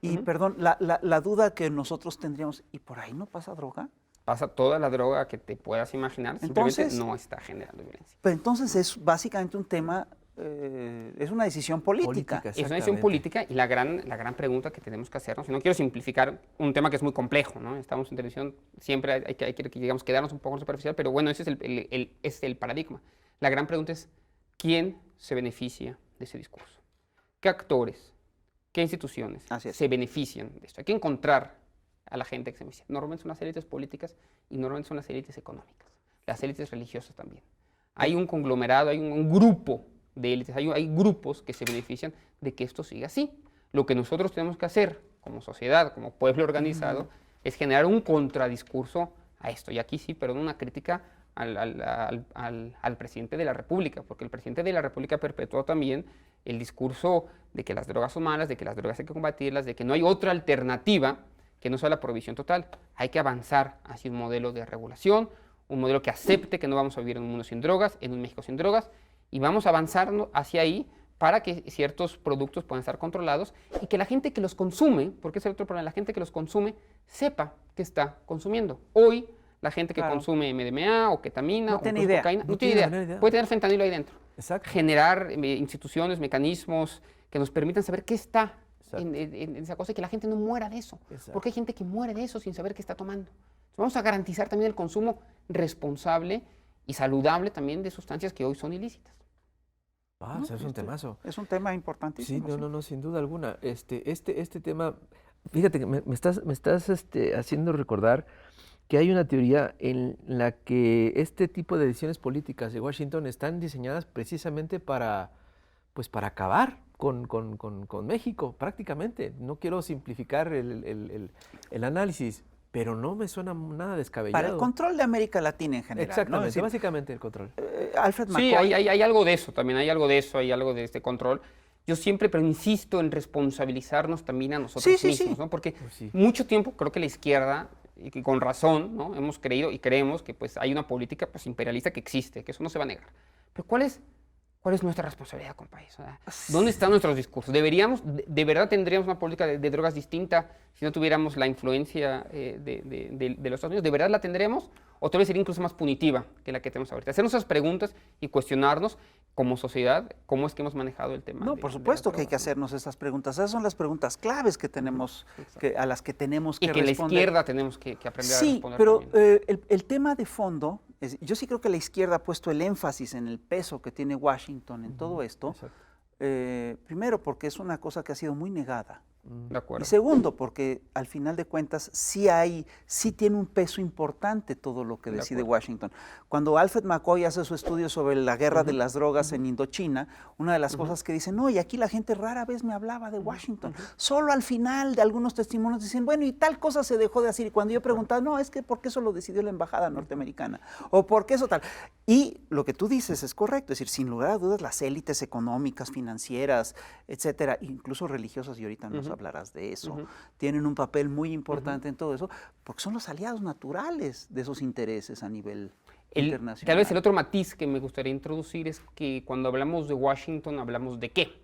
Y perdón, la duda que tendríamos, ¿y por ahí no pasa droga? Pasa toda la droga que te puedas imaginar, simplemente no está generando violencia. Pero entonces es básicamente un tema, es una decisión política. Es una decisión política y la gran pregunta que tenemos que hacernos, y no quiero simplificar un tema que es muy complejo, ¿no? Estamos en televisión, siempre hay que digamos, quedarnos un poco superficial, pero bueno, ese es el paradigma. La gran pregunta es, ¿quién se beneficia de ese discurso? ¿Qué actores, qué instituciones se benefician de esto? Hay que encontrar a la gente que se beneficia. Normalmente son las élites políticas y normalmente son las élites económicas, las élites religiosas también. Hay un conglomerado, hay un grupo de élites, hay grupos que se benefician de que esto siga así. Lo que nosotros tenemos que hacer como sociedad, como pueblo organizado, es generar un contradiscurso a esto. Y aquí sí, perdón, una crítica al presidente de la República, porque el presidente de la República perpetuó también el discurso de que las drogas son malas, de que las drogas hay que combatirlas, de que no hay otra alternativa que no sea la prohibición total. Hay que avanzar hacia un modelo de regulación, un modelo que acepte que no vamos a vivir en un mundo sin drogas, en un México sin drogas, y vamos a avanzar hacia ahí para que ciertos productos puedan estar controlados y que la gente que los consume, porque ese es el otro problema, la gente que los consume sepa que está consumiendo. Hoy, la gente que consume MDMA o ketamina o cocaína no tiene idea. Puede tener fentanilo ahí dentro. Exacto. Generar instituciones, mecanismos que nos permitan saber qué está en esa cosa y que la gente no muera de eso. Exacto. Porque hay gente que muere de eso sin saber qué está tomando. Entonces, vamos a garantizar también el consumo responsable y saludable también de sustancias que hoy son ilícitas. Ah, no, o sea, es un temazo. Es un tema importantísimo. Sí, no, sin duda alguna. Este tema, fíjate que me estás haciendo recordar que hay una teoría en la que este tipo de decisiones políticas de Washington están diseñadas precisamente para acabar con México, prácticamente. No quiero simplificar el análisis, pero no me suena nada descabellado. Para el control de América Latina en general. Exactamente, ¿no? Es decir, básicamente el control. Alfred McCoy. Sí, hay algo de eso también, hay algo de eso, hay algo de este control. Yo siempre, pero insisto en responsabilizarnos también a nosotros mismos, ¿no? Porque mucho tiempo creo que la izquierda, y con razón, ¿no? Hemos creído y creemos que pues, hay una política pues, imperialista que existe, que eso no se va a negar. Pero ¿cuál es nuestra responsabilidad como país? O sea, ¿dónde están nuestros discursos? ¿De verdad tendríamos una política de drogas distinta si no tuviéramos la influencia de los Estados Unidos? ¿De verdad la tendremos? ¿O tal vez sería incluso más punitiva que la que tenemos ahorita? Hacernos esas preguntas y cuestionarnos como sociedad cómo es que hemos manejado el tema. No, por supuesto que hay que hacernos esas preguntas. Esas son las preguntas claves que tenemos, a las que tenemos que responder. Y que la izquierda tenemos que aprender a responder. Sí, pero el tema de fondo, yo sí creo que la izquierda ha puesto el énfasis en el peso que tiene Washington en todo esto. Primero, porque es una cosa que ha sido muy negada. De acuerdo. Y segundo, porque al final de cuentas sí tiene un peso importante todo lo que decide Washington. Cuando Alfred McCoy hace su estudio sobre la guerra de las drogas en Indochina, una de las cosas que dice, no, y aquí la gente rara vez me hablaba de Washington. Solo al final de algunos testimonios dicen, bueno, y tal cosa se dejó de hacer. Y cuando yo preguntaba, no, es que ¿por qué eso lo decidió la embajada norteamericana? O ¿por qué eso tal? Y lo que tú dices es correcto, es decir, sin lugar a dudas, las élites económicas, financieras, etcétera, incluso religiosas, y ahorita nos hablarás de eso, tienen un papel muy importante en todo eso, porque son los aliados naturales de esos intereses a nivel internacional. Tal vez el otro matiz que me gustaría introducir es que cuando hablamos de Washington, hablamos de qué.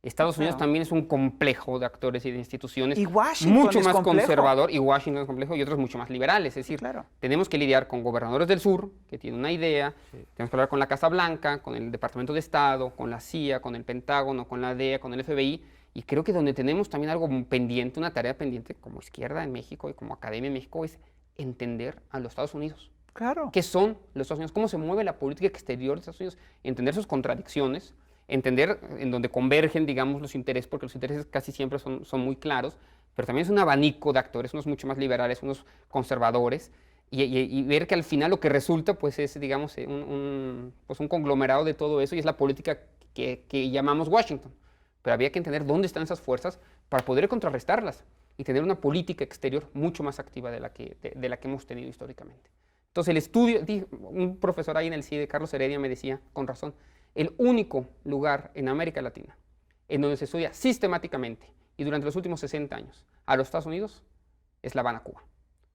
Estados Unidos también es un complejo de actores y de instituciones mucho más conservador, y Washington es complejo, y otros mucho más liberales. Es decir, tenemos que lidiar con gobernadores del sur que tienen una idea, tenemos que hablar con la Casa Blanca, con el Departamento de Estado, con la CIA, con el Pentágono, con la DEA, con el FBI, y creo que donde tenemos también algo pendiente, una tarea pendiente como izquierda en México y como academia en México, es entender a los Estados Unidos. Claro. ¿Qué son los Estados Unidos? ¿Cómo se mueve la política exterior de Estados Unidos? Entender sus contradicciones, entender en donde convergen, digamos, los intereses, porque los intereses casi siempre son muy claros, pero también es un abanico de actores, unos mucho más liberales, unos conservadores, y ver que al final lo que resulta, pues, es, digamos, un conglomerado de todo eso, y es la política que llamamos Washington. Pero había que entender dónde están esas fuerzas para poder contrarrestarlas y tener una política exterior mucho más activa de la que hemos tenido históricamente. Entonces, el estudio, un profesor ahí en el CIDE, Carlos Heredia, me decía, con razón, el único lugar en América Latina en donde se estudia sistemáticamente y durante los últimos 60 años a los Estados Unidos es La Habana, Cuba.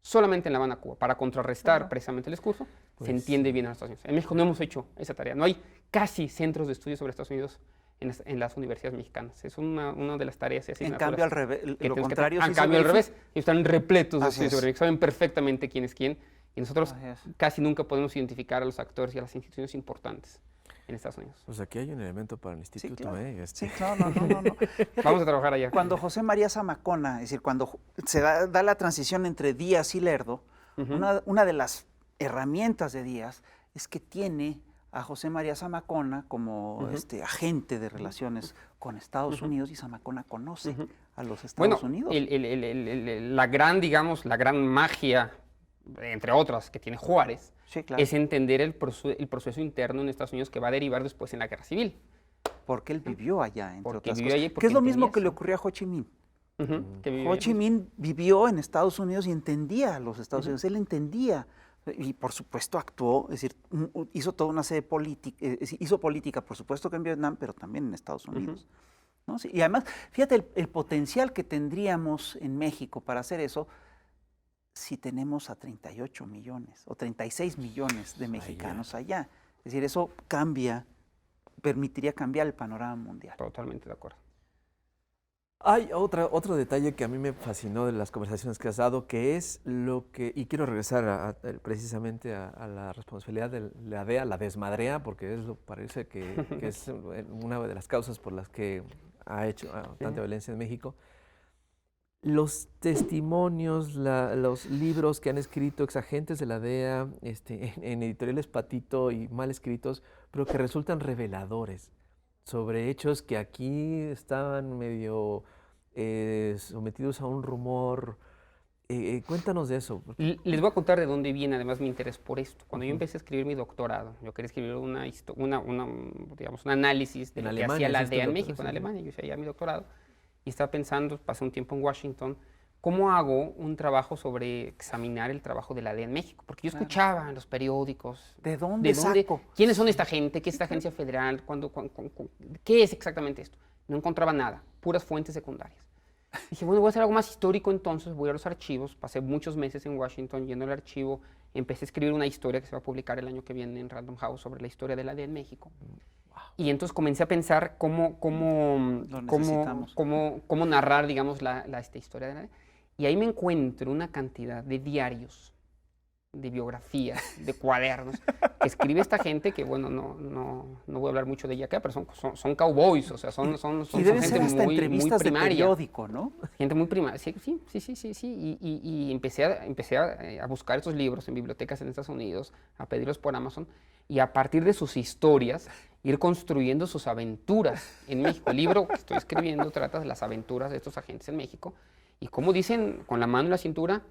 Solamente en La Habana, Cuba, para contrarrestar precisamente el discurso, se entiende bien a los Estados Unidos. En México no hemos hecho esa tarea. No hay casi centros de estudio sobre Estados Unidos en las universidades mexicanas. Es una de las tareas y asignaturas. En cambio, al revés, lo contrario. En cambio, al revés, están repletos de estudios sobre México, saben perfectamente quién es quién, y nosotros casi nunca podemos identificar a los actores y a las instituciones importantes en Estados Unidos. Pues aquí hay un elemento para el instituto. Sí, claro. No. Vamos a trabajar allá. Cuando José María Zamacona, es decir, cuando se da la transición entre Díaz y Lerdo, una de las herramientas de Díaz es que tiene a José María Zamacona como agente de relaciones con Estados Unidos, y Zamacona conoce a los Estados Unidos. La gran magia, entre otras, que tiene Juárez, es entender el proceso interno en Estados Unidos que va a derivar después en la guerra civil. Porque él vivió allá, entre otras cosas. Que es lo mismo que le ocurrió a Ho Chi Minh. Ho Chi Minh vivió en Estados Unidos y entendía a los Estados Unidos. Él entendía. Y por supuesto actuó, es decir, hizo toda una serie de política, hizo política, por supuesto que en Vietnam, pero también en Estados Unidos. ¿No? Sí, y además, fíjate el potencial que tendríamos en México para hacer eso si tenemos a 38 millones o 36 millones de mexicanos allá. Es decir, eso cambia permitiría cambiar el panorama mundial. Totalmente de acuerdo. Hay otro detalle que a mí me fascinó de las conversaciones que has dado, que es lo que, y quiero regresar precisamente a la responsabilidad de la DEA, la desmadrea, porque parece que es una de las causas por las que ha hecho tanta violencia en México. Los testimonios, los libros que han escrito exagentes de la DEA, en editoriales patito y mal escritos, pero que resultan reveladores sobre hechos que aquí estaban medio sometidos a un rumor. Cuéntanos de eso. Les voy a contar de dónde viene además mi interés por esto. Cuando yo empecé a escribir mi doctorado, yo quería escribir digamos, un análisis de lo que hacía la DEA en México, en Alemania. Yo hice ya mi doctorado y estaba pensando, pasé un tiempo en Washington, ¿cómo hago un trabajo sobre examinar el trabajo de la DEA en México? Porque yo escuchaba en los periódicos. ¿De dónde saco? ¿Quiénes son esta gente? ¿Qué es esta agencia federal? ¿Qué es exactamente esto? No encontraba nada, puras fuentes secundarias. Dije, bueno, voy a hacer algo más histórico entonces, voy a los archivos. Pasé muchos meses en Washington yendo al archivo. Empecé a escribir una historia que se va a publicar el año que viene en Random House sobre la historia de la DEA en México. Y entonces comencé a pensar cómo narrar, digamos, esta historia de la DEA. Y ahí me encuentro una cantidad de diarios, de biografías, de cuadernos, que escribe esta gente que, bueno, no voy a hablar mucho de ella acá, pero son cowboys, o sea, son y deben gente ser hasta muy entrevistas de primaria. periódico, ¿no? Gente muy primaria, sí. Y empecé a buscar estos libros en bibliotecas en Estados Unidos, a pedirlos por Amazon, y a partir de sus historias, ir construyendo sus aventuras en México. El libro que estoy escribiendo trata de las aventuras de estos agentes en México, y como dicen, con la mano en la cintura,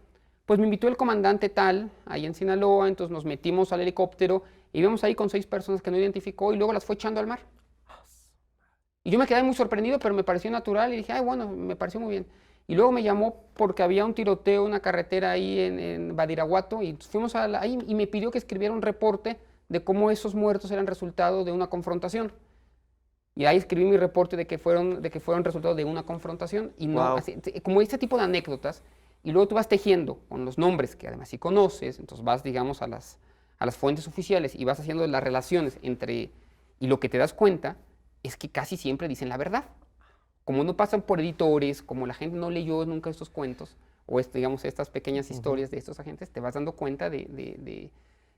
pues me invitó el comandante tal, ahí en Sinaloa, entonces nos metimos al helicóptero, y íbamos ahí con 6 personas que no identificó, y luego las fue echando al mar. Y yo me quedé muy sorprendido, pero me pareció natural, y dije, ay, bueno, me pareció muy bien. Y luego me llamó porque había un tiroteo en una carretera ahí en Badiraguato, y fuimos ahí, y me pidió que escribiera un reporte de cómo esos muertos eran resultado de una confrontación. Y ahí escribí mi reporte de que fueron resultado de una confrontación. Y no, así, como este tipo de anécdotas, y luego tú vas tejiendo con los nombres que además sí conoces, entonces vas, digamos, a las fuentes oficiales y vas haciendo las relaciones entre, y lo que te das cuenta es que casi siempre dicen la verdad. Como no pasan por editores, como la gente no leyó nunca estos cuentos, o digamos, estas pequeñas historias de estos agentes, te vas dando cuenta de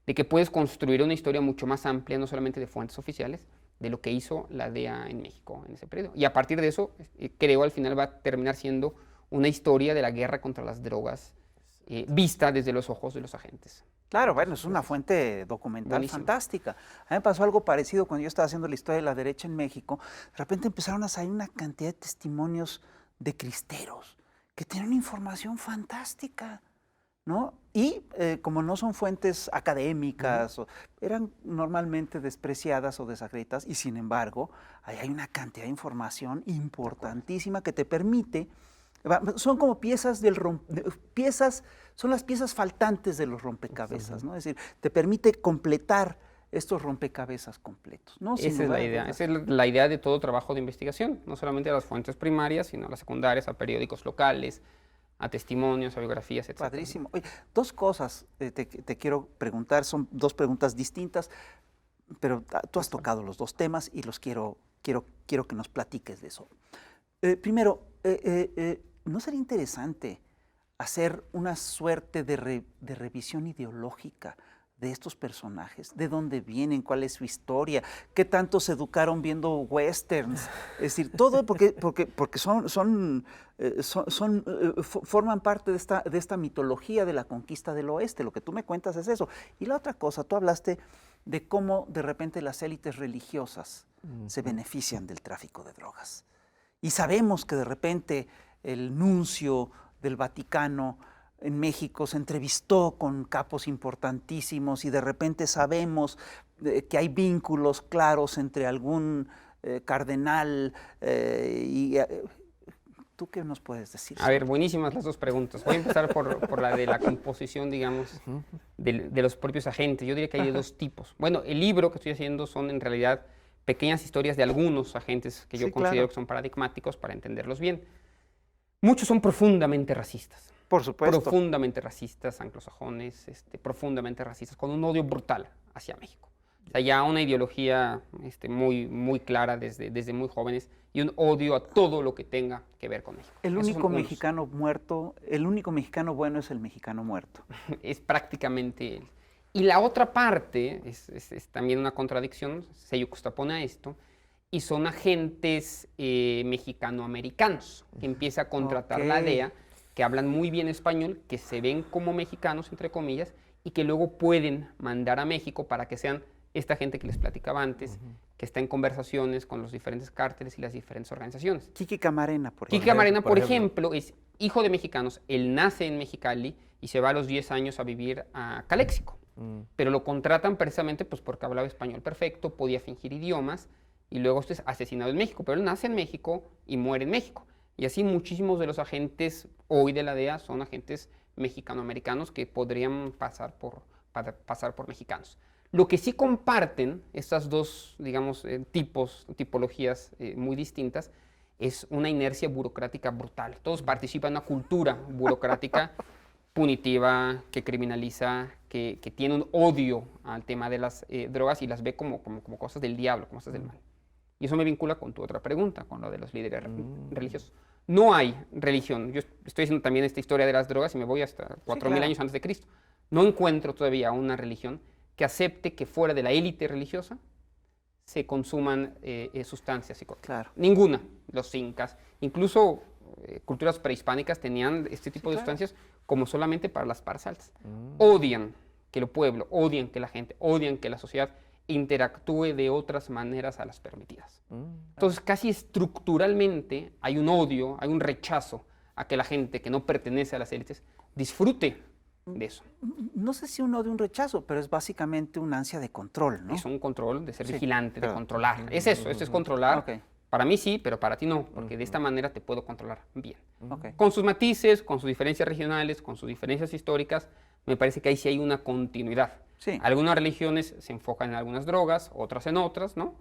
que puedes construir una historia mucho más amplia, no solamente de fuentes oficiales, de lo que hizo la DEA en México en ese periodo. Y a partir de eso, creo al final va a terminar siendo una historia de la guerra contra las drogas vista desde los ojos de los agentes. Claro, bueno, es una fuente documental Buenísimo. fantástica. A mí me pasó algo parecido cuando yo estaba haciendo la historia de la derecha en México. De repente empezaron a salir una cantidad de testimonios de cristeros que tienen información fantástica, ¿no? Y como no son fuentes académicas, eran normalmente despreciadas o desacreditadas, y sin embargo, ahí hay una cantidad de información importantísima que te permite, son como piezas son las piezas faltantes de los rompecabezas, ¿no? Es decir, te permite completar estos rompecabezas completos, ¿no? Esa es la idea. Esa es la idea de todo trabajo de investigación, no solamente a las fuentes primarias, sino a las secundarias, a periódicos locales, a testimonios, a biografías, etc. Padrísimo. Oye, 2 cosas te quiero preguntar, son 2 preguntas distintas, pero tú has tocado los 2 temas y los quiero que nos platiques de eso. Primero, ¿no sería interesante hacer una suerte de revisión ideológica de estos personajes? ¿De dónde vienen? ¿Cuál es su historia? ¿Qué tanto se educaron viendo westerns? Es decir, todo porque forman parte de esta mitología de la conquista del oeste. Lo que tú me cuentas es eso. Y la otra cosa, tú hablaste de cómo de repente las élites religiosas se benefician del tráfico de drogas. Y sabemos que de repente el nuncio del Vaticano en México se entrevistó con capos importantísimos, y de repente sabemos que hay vínculos claros entre algún cardenal ¿Tú qué nos puedes decir? A ver, buenísimas las 2 preguntas. Voy a empezar por la de la composición, digamos, de los propios agentes. Yo diría que hay de 2 tipos. Bueno, el libro que estoy haciendo son en realidad pequeñas historias de algunos agentes que yo considero que son paradigmáticos para entenderlos bien. Muchos son profundamente racistas. Por supuesto. Profundamente racistas, anglosajones, profundamente racistas, con un odio brutal hacia México. O sea, ya una ideología muy, muy clara desde muy jóvenes y un odio a todo lo que tenga que ver con México. El único mexicano muerto, el único mexicano bueno es el mexicano muerto. Es prácticamente él. Y la otra parte es también una contradicción, se yuxtapone a esto, y son agentes mexicanoamericanos, que empieza a contratar la DEA, que hablan muy bien español, que se ven como mexicanos, entre comillas, y que luego pueden mandar a México para que sean esta gente que les platicaba antes, que está en conversaciones con los diferentes cárteles y las diferentes organizaciones. Kiki Camarena, por ejemplo. Kiki Camarena, por ejemplo, es hijo de mexicanos. Él nace en Mexicali y se va a los 10 años a vivir a Caléxico. Pero lo contratan precisamente pues, porque hablaba español perfecto, podía fingir idiomas, y luego es asesinado en México. Pero él nace en México y muere en México. Y así muchísimos de los agentes hoy de la DEA son agentes mexicanoamericanos que podrían pasar por mexicanos. Lo que sí comparten estas dos, digamos, tipologías muy distintas, es una inercia burocrática brutal. Todos participan en una cultura burocrática punitiva, que criminaliza, que tiene un odio al tema de las drogas y las ve como cosas del diablo, como cosas del mal. Y eso me vincula con tu otra pregunta, con lo de los líderes religiosos. No hay religión. Yo estoy haciendo también esta historia de las drogas y me voy hasta 4.000 años antes de Cristo. No encuentro todavía una religión que acepte que fuera de la élite religiosa se consuman sustancias psicotrópicas. Claro. Ninguna. Los incas, incluso culturas prehispánicas tenían este tipo de sustancias como solamente para las partes altas. Odian que el pueblo, odian que la gente, odian que la sociedad interactúe de otras maneras a las permitidas. Entonces, casi estructuralmente hay un odio, hay un rechazo a que la gente que no pertenece a las élites disfrute de eso. No sé si un odio, un rechazo, pero es básicamente una ansia de control, ¿no? Es un control, de ser vigilante, de controlar. Es eso, esto es controlar. Okay. Para mí sí, pero para ti no, porque de esta manera te puedo controlar bien. Okay. Con sus matices, con sus diferencias regionales, con sus diferencias históricas, me parece que ahí sí hay una continuidad. Sí. Algunas religiones se enfocan en algunas drogas, otras en otras, ¿no?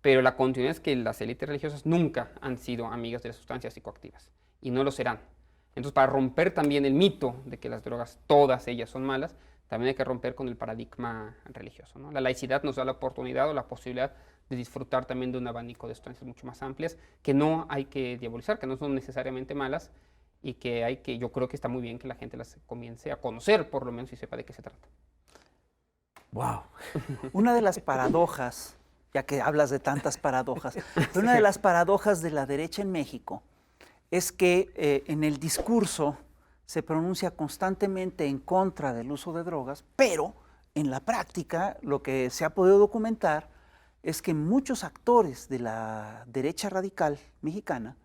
Pero la continuidad es que las élites religiosas nunca han sido amigas de las sustancias psicoactivas y no lo serán. Entonces, para romper también el mito de que las drogas, todas ellas son malas, también hay que romper con el paradigma religioso, ¿no? La laicidad nos da la oportunidad o la posibilidad de disfrutar también de un abanico de sustancias mucho más amplias, que no hay que diabolizar, que no son necesariamente malas y que yo creo que está muy bien que la gente las comience a conocer, por lo menos, y sepa de qué se trata. ¡Wow! Una de las paradojas, ya que hablas de tantas paradojas, una de las paradojas de la derecha en México es que en el discurso se pronuncia constantemente en contra del uso de drogas, pero en la práctica lo que se ha podido documentar es que muchos actores de la derecha radical mexicana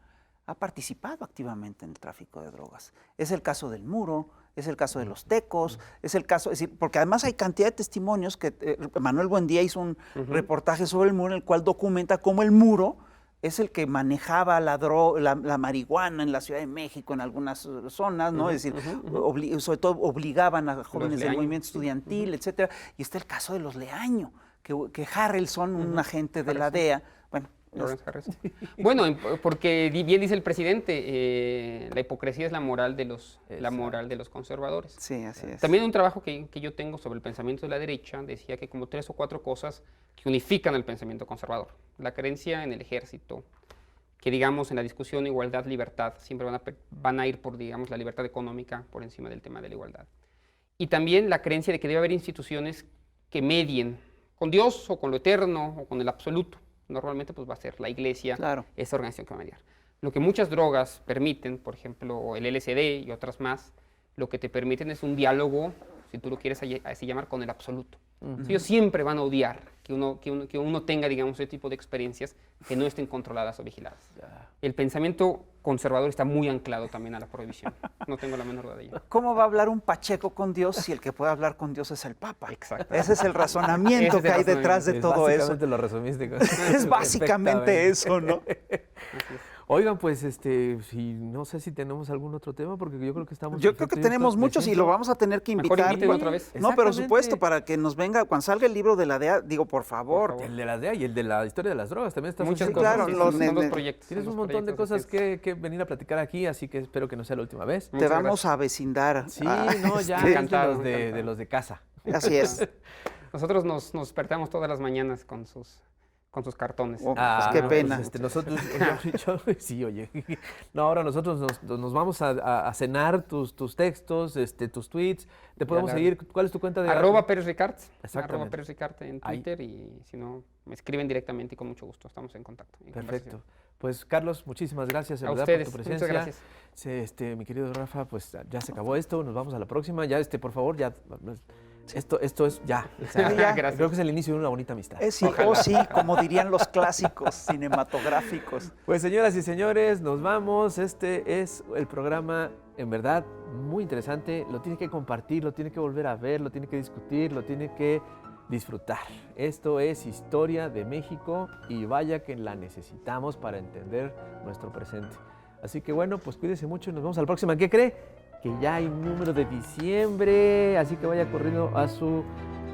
han participado activamente en el tráfico de drogas. Es el caso del Muro, es el caso de los Tecos, es el caso, es decir, porque además hay cantidad de testimonios que Manuel Buendía hizo un reportaje sobre el Muro en el cual documenta cómo el Muro es el que manejaba la marihuana en la Ciudad de México, en algunas zonas, ¿no? Es decir, sobre todo obligaban a jóvenes del movimiento estudiantil, etcétera. Y está el caso de los Leaño, que Harrelson, un agente de la DEA, bueno, porque bien dice el presidente, la hipocresía es la moral de los conservadores. Sí, así es. También un trabajo que yo tengo sobre el pensamiento de la derecha decía que como 3 o 4 cosas que unifican el pensamiento conservador. La creencia en el ejército, que digamos en la discusión igualdad, libertad, siempre van a ir por, digamos, la libertad económica por encima del tema de la igualdad. Y también la creencia de que debe haber instituciones que medien con Dios o con lo eterno o con el absoluto. Normalmente pues va a ser la iglesia, claro, esa organización que va a mediar. Lo que muchas drogas permiten, por ejemplo el LSD y otras más, lo que te permiten es un diálogo, si tú lo quieres así llamar, con el absoluto. Ellos siempre van a odiar que uno tenga, digamos, ese tipo de experiencias que no estén controladas o vigiladas. El pensamiento conservador está muy anclado también a la prohibición. No tengo la menor duda de ello. ¿Cómo va a hablar un Pacheco con Dios si el que puede hablar con Dios es el Papa? Exacto. Ese es el razonamiento que hay detrás de todo eso. Básicamente lo resumiste. Es básicamente eso, ¿no? Oigan, pues no sé si tenemos algún otro tema, porque yo creo que estamos... Yo creo que tenemos muchos y lo vamos a tener que invitar. Mejor inviten otra vez. No, pero supuesto, para que nos venga, cuando salga el libro de la DEA, digo, por favor. El de la DEA y el de la historia de las drogas también está... Muchas sí, cosas, claro, sí, son dos proyectos. Tienes un montón de cosas que venir a platicar aquí, así que espero que no sea la última vez. Te vamos a vecindar. Sí, no, ya encantado, de los de casa. Así es. Nosotros nos despertamos todas las mañanas con sus cartones. Oh, pues qué pena. Nosotros, sí, oye. No, ahora nosotros nos vamos a cenar tus textos, tus tweets. Te podemos seguir. ¿Cuál es tu cuenta de @Pérez Ricard? Exactamente. @Pérez Ricard en Twitter. Y si no, me escriben directamente y con mucho gusto. Estamos en contacto. Perfecto. Pues Carlos, muchísimas gracias a verdad, ustedes, por tu presencia. muchas gracias. Mi querido Rafa, pues ya se acabó esto. Nos vamos a la próxima. Ya, por favor, ya. Esto es ya. O sea, Gracias. creo que es el inicio de una bonita amistad. Sí, sí, como dirían los clásicos cinematográficos. Pues señoras y señores, nos vamos. Este es el programa, en verdad, muy interesante. Lo tiene que compartir, lo tiene que volver a ver, lo tiene que discutir, lo tiene que disfrutar. Esto es Historia de México y vaya que la necesitamos para entender nuestro presente. Así que bueno, pues cuídese mucho y nos vemos a la próxima. ¿Qué cree? Que ya hay número de diciembre, así que vaya corriendo a su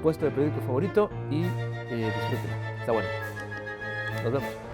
puesto de periódico favorito y disfrútenlo. Está bueno. Nos vemos.